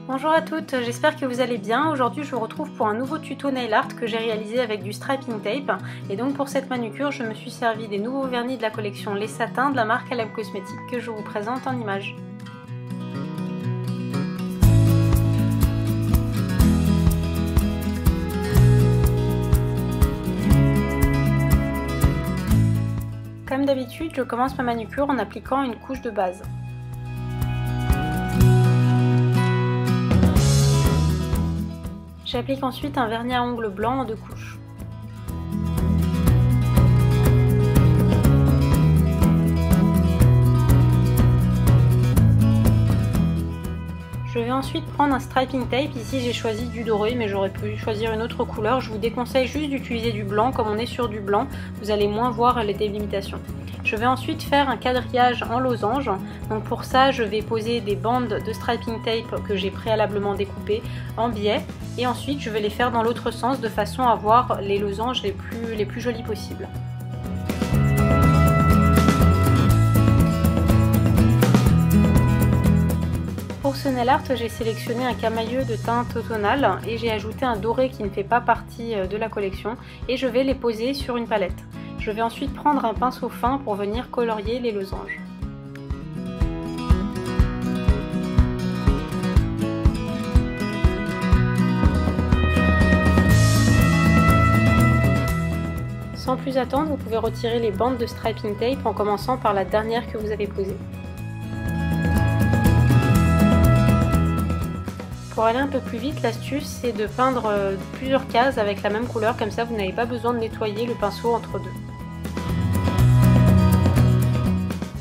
Bonjour à toutes, j'espère que vous allez bien. Aujourd'hui je vous retrouve pour un nouveau tuto nail art que j'ai réalisé avec du striping tape. Et donc pour cette manucure je me suis servi des nouveaux vernis de la collection Les Satins de la marque LM Cosmétiques que je vous présente en images. Comme d'habitude, je commence ma manucure en appliquant une couche de base. J'applique ensuite un vernis à ongles blanc en 2 couches. Je vais ensuite prendre un striping tape. Ici j'ai choisi du doré, mais j'aurais pu choisir une autre couleur. Je vous déconseille juste d'utiliser du blanc. Comme on est sur du blanc, vous allez moins voir les délimitations. Je vais ensuite faire un quadrillage en losange. Donc pour ça, je vais poser des bandes de striping tape que j'ai préalablement découpées en biais. Et ensuite, je vais les faire dans l'autre sens de façon à avoir les losanges les plus jolies possibles. Pour ce nail art, j'ai sélectionné un camailleux de teinte automnale et j'ai ajouté un doré qui ne fait pas partie de la collection et je vais les poser sur une palette. Je vais ensuite prendre un pinceau fin pour venir colorier les losanges. Sans plus attendre, vous pouvez retirer les bandes de striping tape en commençant par la dernière que vous avez posée. Pour aller un peu plus vite, l'astuce c'est de peindre plusieurs cases avec la même couleur, comme ça vous n'avez pas besoin de nettoyer le pinceau entre deux.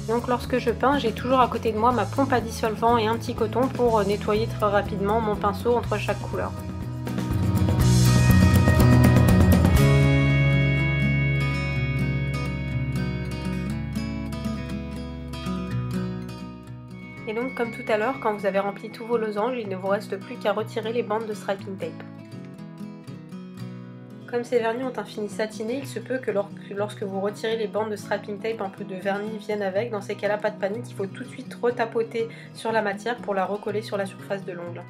Donc lorsque je peins, j'ai toujours à côté de moi ma pompe à dissolvant et un petit coton pour nettoyer très rapidement mon pinceau entre chaque couleur. Et donc comme tout à l'heure, quand vous avez rempli tous vos losanges, il ne vous reste plus qu'à retirer les bandes de striping tape. Comme ces vernis ont un fini satiné, il se peut que lorsque vous retirez les bandes de striping tape, un peu de vernis vienne avec. Dans ces cas-là, pas de panique, il faut tout de suite retapoter sur la matière pour la recoller sur la surface de l'ongle.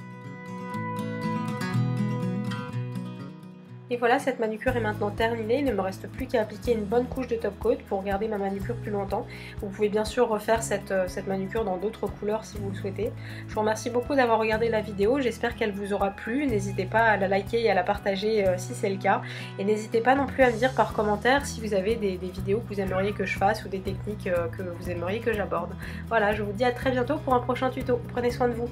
Et voilà, cette manucure est maintenant terminée, il ne me reste plus qu'à appliquer une bonne couche de top coat pour garder ma manucure plus longtemps. Vous pouvez bien sûr refaire cette manucure dans d'autres couleurs si vous le souhaitez. Je vous remercie beaucoup d'avoir regardé la vidéo, j'espère qu'elle vous aura plu. N'hésitez pas à la liker et à la partager si c'est le cas. Et n'hésitez pas non plus à me dire par commentaire si vous avez des vidéos que vous aimeriez que je fasse ou des techniques que vous aimeriez que j'aborde. Voilà, je vous dis à très bientôt pour un prochain tuto. Prenez soin de vous.